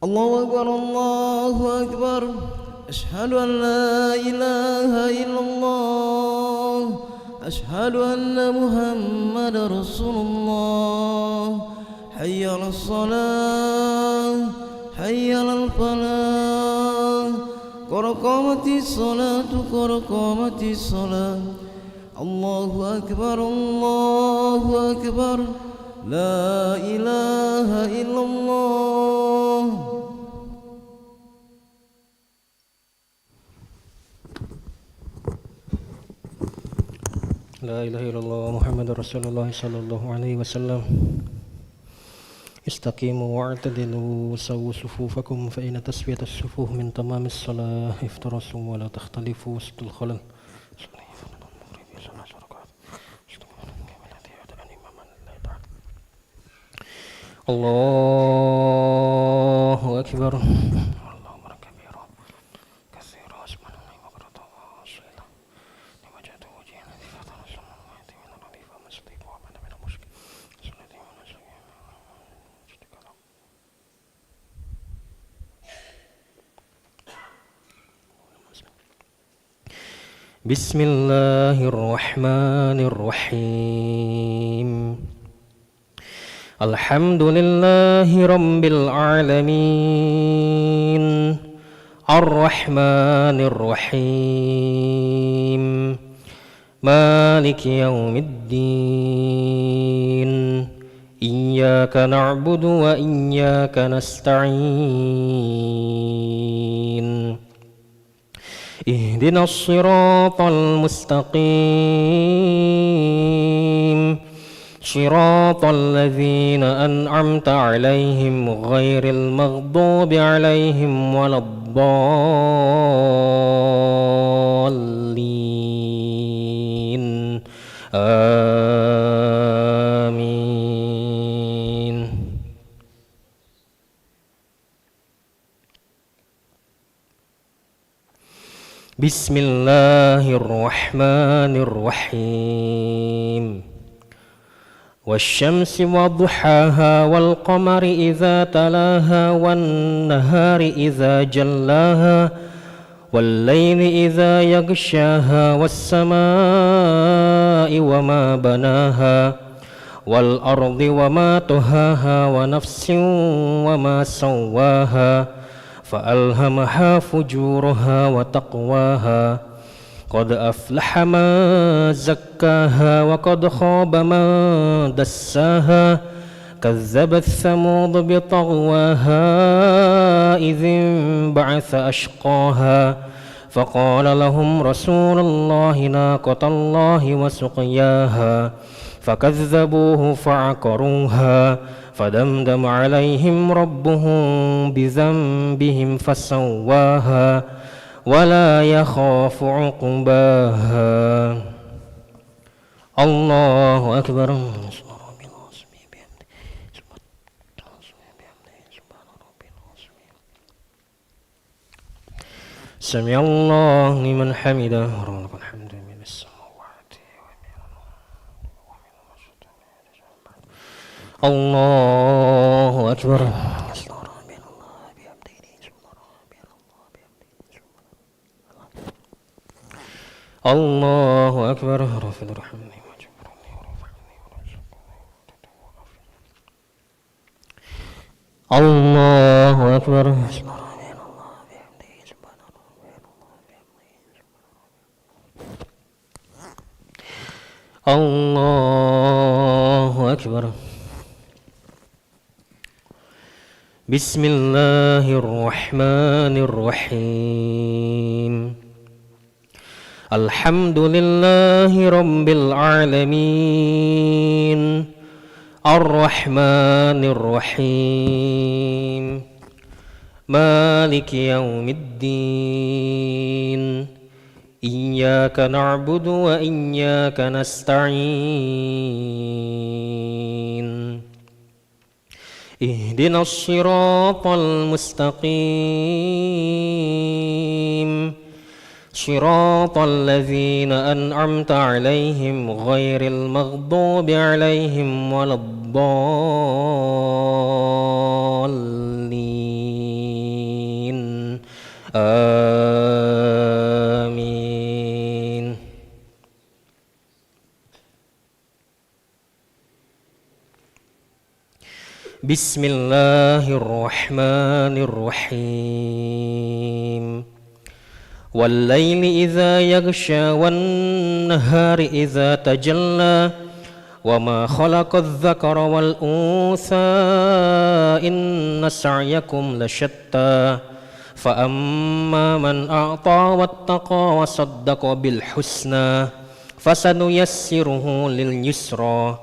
الله أكبر الله أكبر. أشهد أن لا إله إلا الله. أشهد أن محمد رسول الله. حي على الصلاة حي على الفلاح. قد قامت الصلاة قد قامت الصلاة. الله أكبر الله أكبر. لا إله إلا الله. لا إله إلا الله محمد رسول الله صلى الله عليه وسلم. استقيموا واعتدلوا سووا صفوفكم فإن تسوية الصفوف من تمام الصلاة. افترسوا ولا تختلفوا وسط الخلل. الله أكبر. بسم الله الرحمن الرحيم. الحمد لله رب العالمين. الرحمن الرحيم. مالك يوم الدين. إياك نعبد وإياك نستعين. اهدنا الصراط المستقيم. صراط الذين أنعمت عليهم غير المغضوب عليهم ولا الضالين. آمين. بسم الله الرحمن الرحيم. والشمس وضحاها والقمر إذا تلاها والنهار إذا جلاها والليل إذا يغشاها والسماء وما بناها والأرض وما طحاها ونفس وما سواها فألهمها فجورها وتقواها. قد أفلح من زكاها وقد خاب من دساها. كذبت ثمود بطغواها إذ انبعث أشقاها فقال لهم رسول الله ناقة الله وسقياها فكذبوه فعقروها فدمدم عليهم ربهم بذنبهم فسواها ولا يخاف عقباها. الله أكبر. سمع الله لمن حمده. الحمد من السماوات الله أكبر. الله أكبر. رافض رحمني الله أكبر. الله أكبر. بسم الله الرحمن الرحيم. الحمد لله رب العالمين. الرحمن الرحيم. مالك يوم الدين. إياك نعبد وإياك نستعين. اهدنا الصراط المستقيم. صراط الذين أنعمت عليهم غير المغضوب عليهم ولا الضالين. Bismillahirrahmanirrahim. Wal-laili idza yaghsha wan-nahari idza tajalla wa ma khalaqadz-dzakara wal-untha inna sa'yakum lasyatta fa amma man a'ta wattaqa wa saddaqa bil husna fasanuyassiruhu lil yusra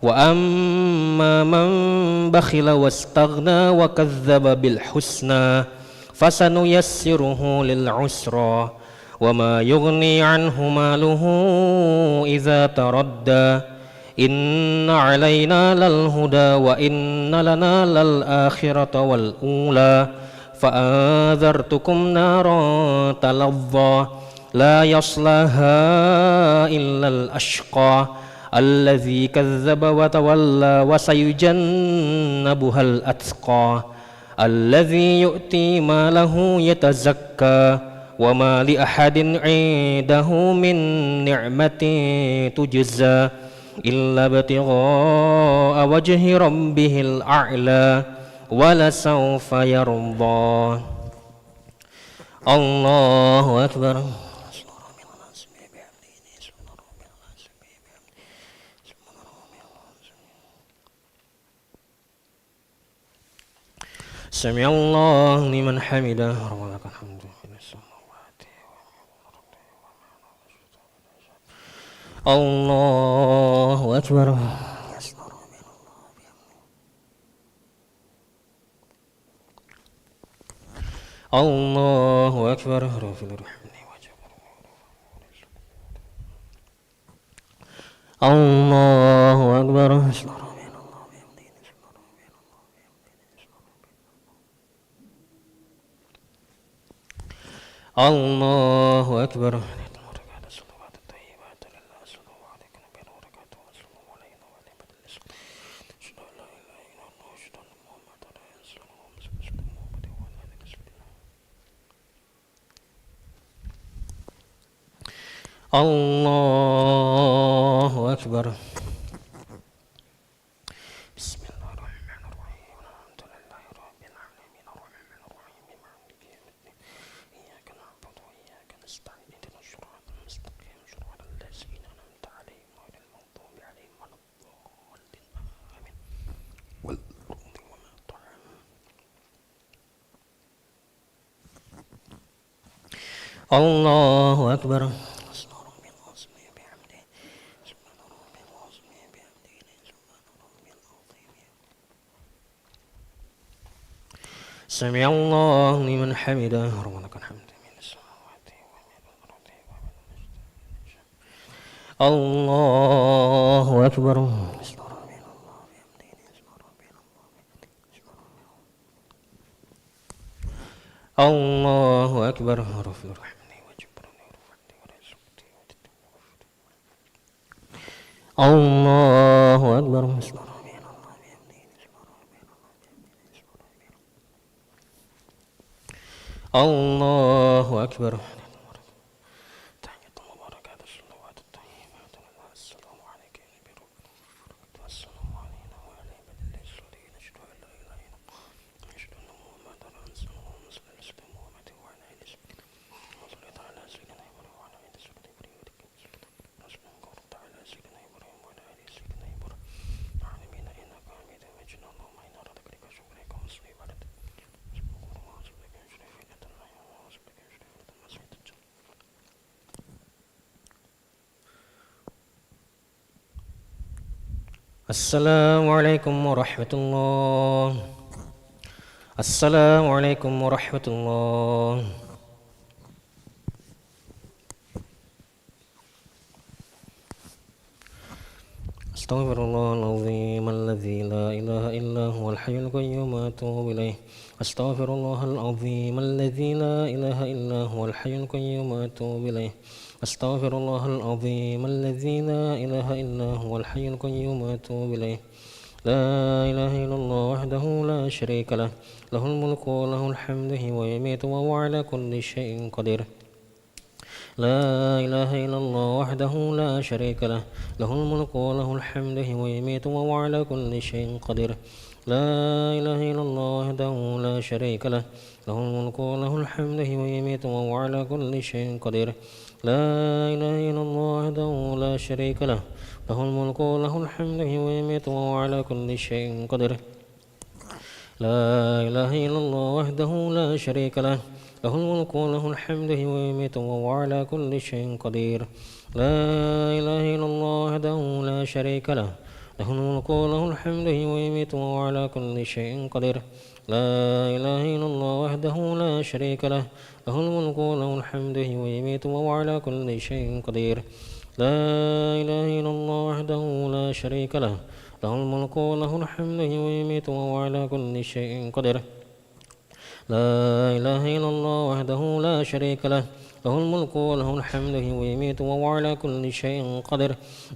wa amma man bakhila wastaghna wa kadzdzaba bil husna fasanuyassiruhu lil usra wa ma yughni anhu maluhu idza taradda inna 'alaina lal huda wa inna lana lal akhirata wal ula fa anzartukum naran talazza la yaslaha illa al ashqa alladzi kazzaba wa tawalla wa sayujannabuhal atqa alladzi yu'ti malahu yatazakka wa ma li ahadin 'indahu min ni'matin tujza illa ibtigha'a wajhi rabbihil a'la wa la sawfa yarda. Allahu akbar. Sami'allahu liman hamidah. Rabbana lakal hamdu fis samawati Allahu akbar. Allahu akbar. Allahu akbar. Allahu akbar. Allahu akbar. Allahu akbar. Sami'allahu liman hamidah. Rabbana lakal hamdu fis samawati Allahu akbar. Allahu akbar. Allahu akbar. Allahu akbar. Assalamualaikum warahmatullahi. Assalamualaikum warahmatullahi. Astaghfirullahaladzim alladzi la ilaha illa huwal hayyul qayyum wa atubu ilaih. Astaghfirullahaladzim alladzi la ilaha illa huwal hayyul qayyum wa atubu ilaih. Astaghfirullahaladzim alladzi la ilaha illa huwal hayyul qayyum wa atubu ilaih. La ilaha illallah wahdahu la syarika lah, lahul mulku wa lahul hamdu wa yumiitu wa huwa ala kulli syai'in qadir. La ilaha illallah wahdahu la syarika lah, lahul mulku wa lahul hamdu wa yumiitu wa huwa ala kulli syai'in qadir. لا إله إلا الله وحده لا شريك له له الملك وله الحمد ويميت وهو على كل شيء قدير لا إله إلا الله وحده لا شريك له له الملك وله الحمد ويميت وهو على كل شيء قدير لا إله إلا الله وحده لا شريك له له الملك وله الحمد ويميت وهو على كل شيء قدير لا إله إلا الله وحده لا شريك له له الملك وله الحمد ويميت وهو على كل شيء قدير لا إله إلا الله وحده لا شريك له له الملك وله الحمد ويميت وهو على كل شيء قدير لا إله إلا الله وحده لا شريك له له الملك وله الحمد ويميت وهو على كل شيء قدير لا إله إلا الله وحده لا شريك له له الملك وله الحمد ويميت وهو على كل شيء قدير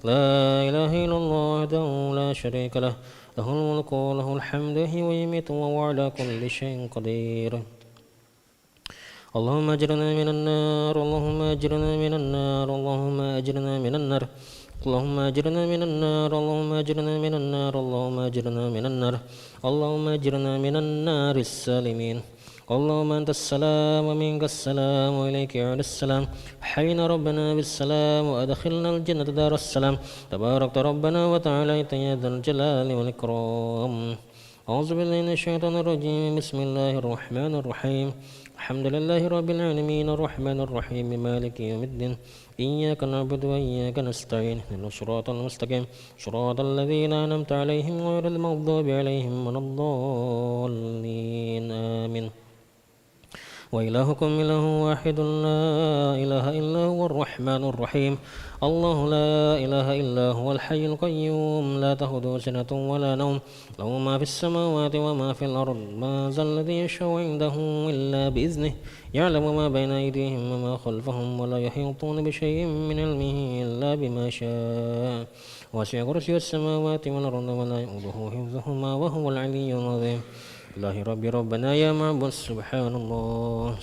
لا إله إلا الله وحده لا شريك له له الملك وله الحمد ويميت وهو على كل شيء قدير اللهم أجرنا من النار اللهم أجرنا من النار اللهم أجرنا من النار اللهم أجرنا من النار اللهم أجرنا من النار اللهم أجرنا من النار اللهم أجرنا من النار السالمين اللهم أنت السلام ومنك السلام وإليك يعود السلام حينا ربنا بالسلام وأدخلنا الجنة دار السلام تباركت ربنا وتعالى يا ذا الجلال والإكرام أعوذ بالله من الشيطان الرجيم بسم الله الرحمن الرحيم الحمد لله رب العالمين الرحمن الرحيم مالك يوم الدين إياك نعبد وإياك نستعين اهدنا الصراط المستقيم صراط الذين أنعمت عليهم غير المغضوب عليهم ولا الضالين آمين وإلهكم إله واحد لا إله إلا هو الرحمن الرحيم الله لا إله إلا هو الحي القيوم لا تأخذه سنة ولا نوم له ما في السماوات وما في الأرض ما ذا الذي يشفع عنده إلا بإذنه يعلم ما بين أيديهم وما خلفهم ولا يحيطون بشيء من علمه إلا بما شاء وسع كرسي السماوات والأرض ولا يؤوده حفظهما وهو العلي العظيم الله ربي ربنا يا معبود سبحان الله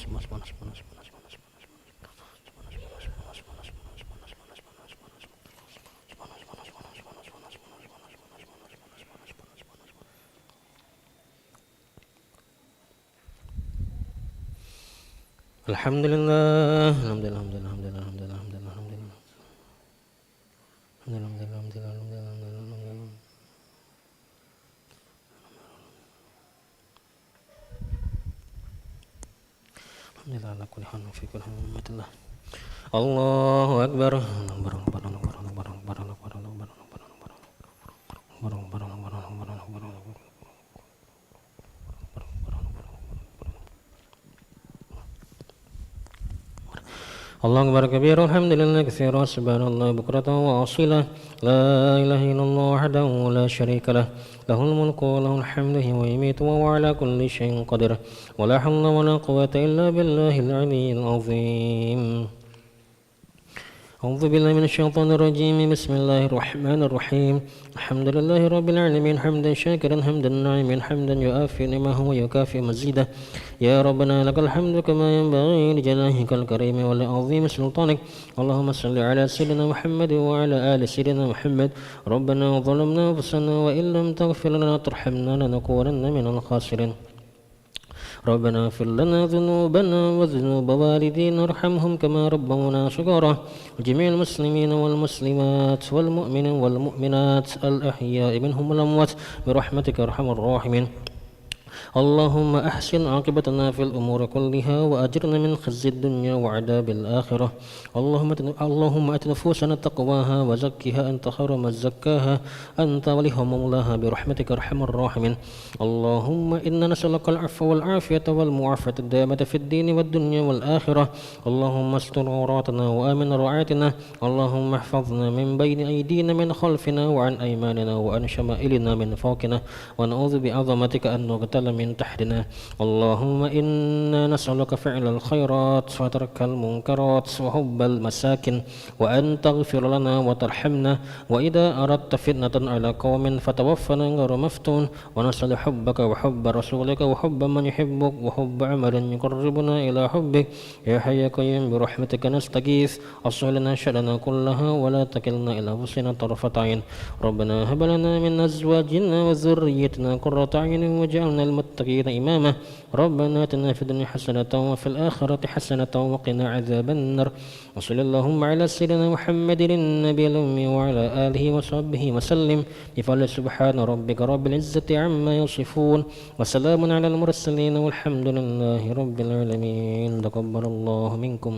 الحمد لله الحمد لله الحمد لله الحمد لله الحمد لله الحمد لله الحمد لله الحمد لله الحمد لله الحمد لله على كل حال في كل حال الله الله أكبر الله أكبر الله أكبر الله أكبر الله أكبر الله أكبر الله أكبر الله أكبر الله أكبر كبير الحمد لله كثيرا سبحان الله بكرة وأصيلا لا إله إلا الله وحده لا شريك له له الملك وله الحمد ويميت وهو على كل شيء قدير ولا حول ولا قوة إلا بالله العلي العظيم أعوذ بالله من الشيطان الرجيم بسم الله الرحمن الرحيم الحمد لله رب العالمين حمدا شاكرا حمدا ناعما حمدا يؤافي نعمه ويكافئ مزيده يا ربنا لك الحمد كما ينبغي لجلاهك الكريم ولعظيم سلطانك اللهم صل على سيدنا محمد وعلى آل سيدنا محمد ربنا ظلمنا أنفسنا وإن لم تغفر لنا وترحمنا لنكونن من الخاسرين ربنا اغفر لنا ذنوبنا وذنوب والدينا ارحمهم كما ربونا صغارا جميع المسلمين والمسلمات والمؤمنين والمؤمنات الأحياء منهم والأموات برحمتك أرحم الراحمين اللهم أحسن عاقبتنا في الأمور كلها وأجرنا من خزي الدنيا وعذاب الآخرة اللهم أت نفوسنا تقواها وزكها أنت خير من زكاها أنت وليها مولاها برحمتك أرحم الراحمين اللهم إنا نسألك العفو والعافية والمعافاة الدائمة في الدين والدنيا والآخرة اللهم استر عوراتنا وآمن رعاتنا اللهم احفظنا من بين أيدينا من خلفنا وعن أيماننا وعن شمائلنا من فوقنا ونعوذ بعظمتك أن نغتال من تحتنا. اللهم إنا نسألك فعل الخيرات وترك المنكرات وحب المساكن وأن تغفر لنا وترحمنا، وإذا أردت فتنة على قوم فتوفنا غير مفتون، ونسأل حبك وحب رسولك وحب من يحبك وحب عمل يقربنا إلى حبك. يا حي يا قيوم برحمتك نستغيث، أصلح لنا شأننا كلها ولا تكلنا إلى أنفسنا طرفة عين. ربنا هب لنا من أزواجنا وذريتنا قرة أعين واجعلنا للمتقين إماما. ربنا آتنا في الدنيا حسنة وفي الآخرة حسنة وقنا عذاب النار. وصلى اللهم على سيدنا محمد النبي الأمي وعلى آله وصحبه وسلم. بفضل سبحان ربك رب العزة عما يصفون وسلام على المرسلين والحمد لله رب العالمين. تقبل الله منكم.